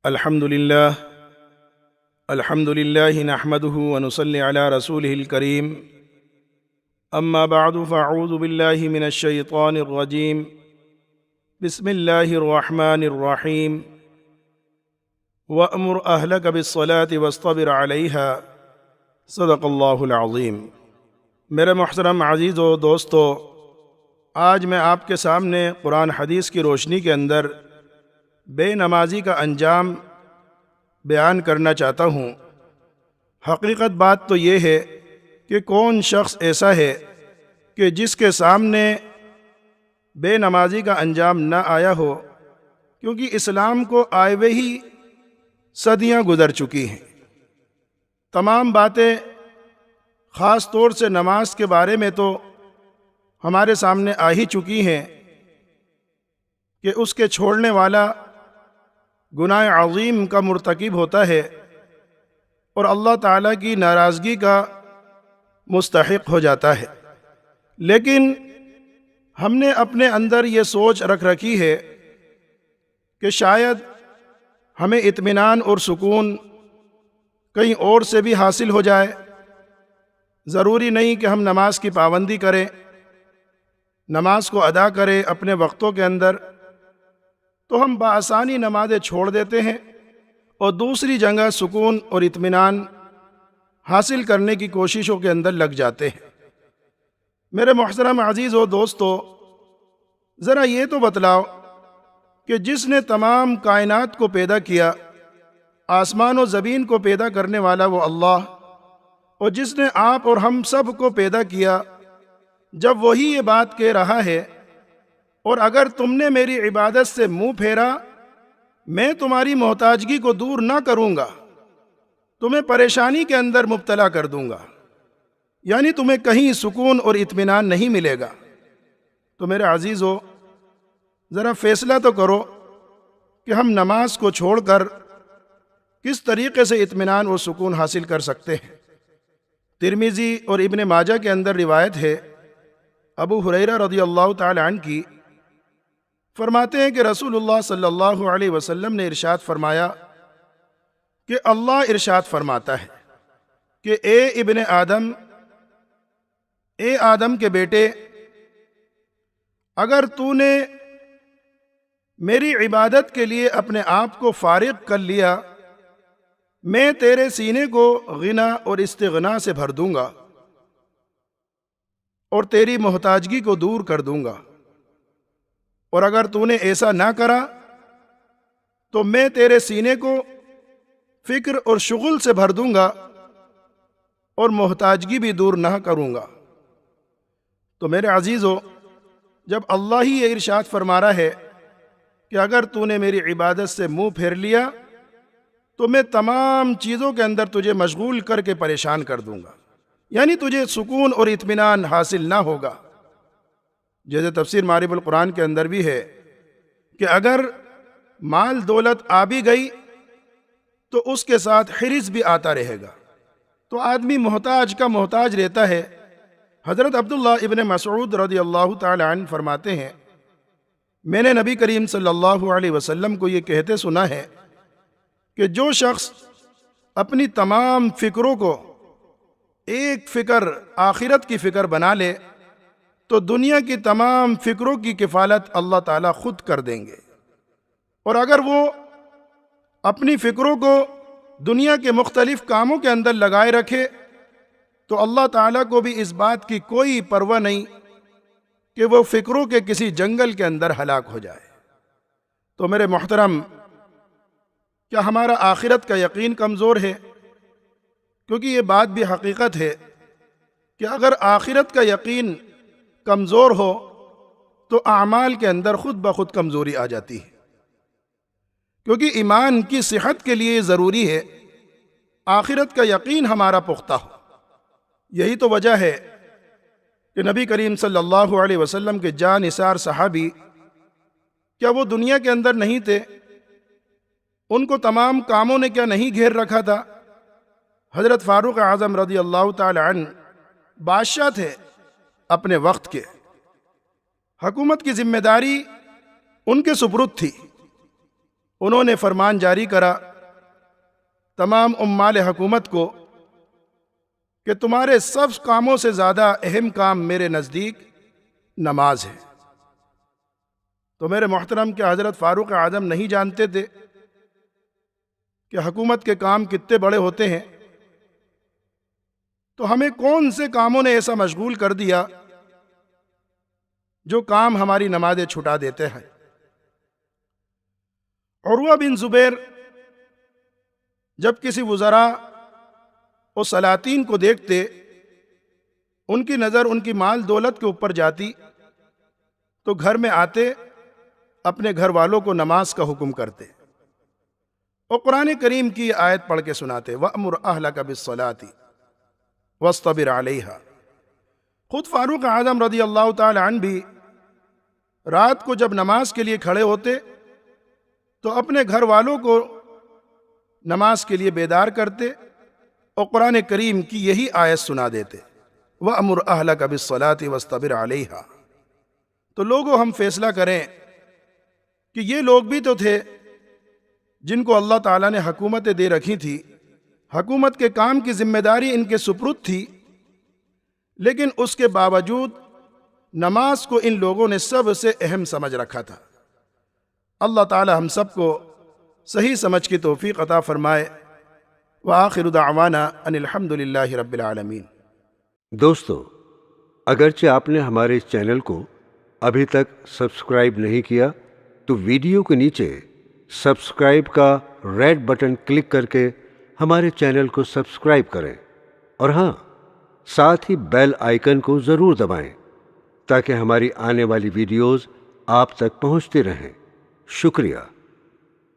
الحمد للہ نحمده ونصلی علی رسولہ الکریم اما بعد فاعوذ باللہ من الشیطان الرجیم بسم اللہ الرحمن الرحیم وأمر أهلك بالصلاة واصطبر عليها صدق اللہ العظیم۔ میرے محترم عزیز و دوستو، آج میں آپ کے سامنے قرآن حدیث کی روشنی کے اندر بے نمازی کا انجام بیان کرنا چاہتا ہوں۔ حقیقت بات تو یہ ہے کہ کون شخص ایسا ہے کہ جس کے سامنے بے نمازی کا انجام نہ آیا ہو، کیونکہ اسلام کو آئے ہوئے ہی صدیاں گزر چکی ہیں۔ تمام باتیں خاص طور سے نماز کے بارے میں تو ہمارے سامنے آ ہی چکی ہیں کہ اس کے چھوڑنے والا گناہ عظیم کا مرتکب ہوتا ہے اور اللہ تعالیٰ کی ناراضگی کا مستحق ہو جاتا ہے۔ لیکن ہم نے اپنے اندر یہ سوچ رکھ رکھی ہے کہ شاید ہمیں اطمینان اور سکون کہیں اور سے بھی حاصل ہو جائے۔ ضروری نہیں کہ ہم نماز کی پابندی کریں، نماز کو ادا کریں اپنے وقتوں کے اندر، تو ہم بآسانی نمازیں چھوڑ دیتے ہیں اور دوسری جگہ سکون اور اطمینان حاصل کرنے کی کوششوں کے اندر لگ جاتے ہیں۔ میرے محترم عزیز و دوستو، ذرا یہ تو بتلاؤ کہ جس نے تمام کائنات کو پیدا کیا، آسمان و زمین کو پیدا کرنے والا وہ اللہ، اور جس نے آپ اور ہم سب کو پیدا کیا، جب وہی یہ بات کہہ رہا ہے اور اگر تم نے میری عبادت سے منہ پھیرا، میں تمہاری محتاجگی کو دور نہ کروں گا، تمہیں پریشانی کے اندر مبتلا کر دوں گا، یعنی تمہیں کہیں سکون اور اطمینان نہیں ملے گا، تو میرے عزیزو ذرا فیصلہ تو کرو کہ ہم نماز کو چھوڑ کر کس طریقے سے اطمینان اور سکون حاصل کر سکتے ہیں۔ ترمذی اور ابن ماجہ کے اندر روایت ہے، ابو ہریرہ رضی اللہ تعالی عنہ کی، فرماتے ہیں کہ رسول اللہ صلی اللہ علیہ وسلم نے ارشاد فرمایا کہ اللہ ارشاد فرماتا ہے کہ اے آدم کے بیٹے، اگر تو نے میری عبادت کے لیے اپنے آپ کو فارغ کر لیا، میں تیرے سینے کو غنا اور استغنا سے بھر دوں گا اور تیری محتاجگی کو دور کر دوں گا، اور اگر تو نے ایسا نہ کرا تو میں تیرے سینے کو فکر اور شغل سے بھر دوں گا اور محتاجگی بھی دور نہ کروں گا۔ تو میرے عزیزو، جب اللہ ہی یہ ارشاد فرما رہا ہے کہ اگر تو نے میری عبادت سے منہ پھیر لیا تو میں تمام چیزوں کے اندر تجھے مشغول کر کے پریشان کر دوں گا، یعنی تجھے سکون اور اطمینان حاصل نہ ہوگا۔ جیسے تفسیر معارف القرآن کے اندر بھی ہے کہ اگر مال دولت آ بھی گئی تو اس کے ساتھ حرص بھی آتا رہے گا، تو آدمی محتاج کا محتاج رہتا ہے۔ حضرت عبداللہ ابن مسعود رضی اللہ تعالی عنہ فرماتے ہیں، میں نے نبی کریم صلی اللہ علیہ وسلم کو یہ کہتے سنا ہے کہ جو شخص اپنی تمام فکروں کو ایک فکر آخرت کی فکر بنا لے تو دنیا کی تمام فکروں کی کفالت اللہ تعالیٰ خود کر دیں گے، اور اگر وہ اپنی فکروں کو دنیا کے مختلف کاموں کے اندر لگائے رکھے تو اللہ تعالیٰ کو بھی اس بات کی کوئی پرواہ نہیں کہ وہ فکروں کے کسی جنگل کے اندر ہلاک ہو جائے۔ تو میرے محترم، کیا ہمارا آخرت کا یقین کمزور ہے؟ کیونکہ یہ بات بھی حقیقت ہے کہ اگر آخرت کا یقین کمزور ہو تو اعمال کے اندر خود بخود کمزوری آ جاتی ہے، کیونکہ ایمان کی صحت کے لیے ضروری ہے آخرت کا یقین ہمارا پختہ ہو۔ یہی تو وجہ ہے کہ نبی کریم صلی اللہ علیہ وسلم کے جاں نثار صحابی، کیا وہ دنیا کے اندر نہیں تھے؟ ان کو تمام کاموں نے کیا نہیں گھیر رکھا تھا؟ حضرت فاروق اعظم رضی اللہ تعالی عنہ بادشاہ تھے اپنے وقت کے، حکومت کی ذمہ داری ان کے سپرد تھی، انہوں نے فرمان جاری کرا تمام عمال حکومت کو کہ تمہارے سب کاموں سے زیادہ اہم کام میرے نزدیک نماز ہے۔ تو میرے محترم کہ حضرت فاروق اعظم نہیں جانتے تھے کہ حکومت کے کام کتنے بڑے ہوتے ہیں، تو ہمیں کون سے کاموں نے ایسا مشغول کر دیا جو کام ہماری نمازیں چھٹا دیتے ہیں۔ عروہ بن زبیر جب کسی وزراء اور سلاطین کو دیکھتے، ان کی نظر ان کی مال دولت کے اوپر جاتی، تو گھر میں آتے اپنے گھر والوں کو نماز کا حکم کرتے اور قرآن کریم کی آیت پڑھ کے سناتے، وَأْمُرْ أَهْلَكَ بِالصَّلَاةِ وَاصْطَبِرْ عَلَيْهَا۔ خود فاروق اعظم رضی اللہ تعالی عنہ بھی رات کو جب نماز کے لیے کھڑے ہوتے تو اپنے گھر والوں کو نماز کے لیے بیدار کرتے اور قرآن کریم کی یہی آیت سنا دیتے، وَأْمُرْ أَهْلَكَ بِالصَّلَاةِ وَاصْطَبِرْ عَلَيْهَا۔ تو لوگوں ہم فیصلہ کریں کہ یہ لوگ بھی تو تھے جن کو اللہ تعالیٰ نے حکومتیں دے رکھی تھی، حکومت کے کام کی ذمہ داری ان کے سپرد تھی، لیکن اس کے باوجود نماز کو ان لوگوں نے سب سے اہم سمجھ رکھا تھا۔ اللہ تعالیٰ ہم سب کو صحیح سمجھ کی توفیق عطا فرمائے۔ وآخر دعوانا ان الحمد للہ رب العالمین۔ دوستو، اگرچہ آپ نے ہمارے اس چینل کو ابھی تک سبسکرائب نہیں کیا تو ویڈیو کے نیچے سبسکرائب کا ریڈ بٹن کلک کر کے ہمارے چینل کو سبسکرائب کریں، اور ہاں، ساتھ ہی بیل آئیکن کو ضرور دبائیں تاکہ ہماری آنے والی ویڈیوز آپ تک پہنچتی رہیں۔ شکریہ۔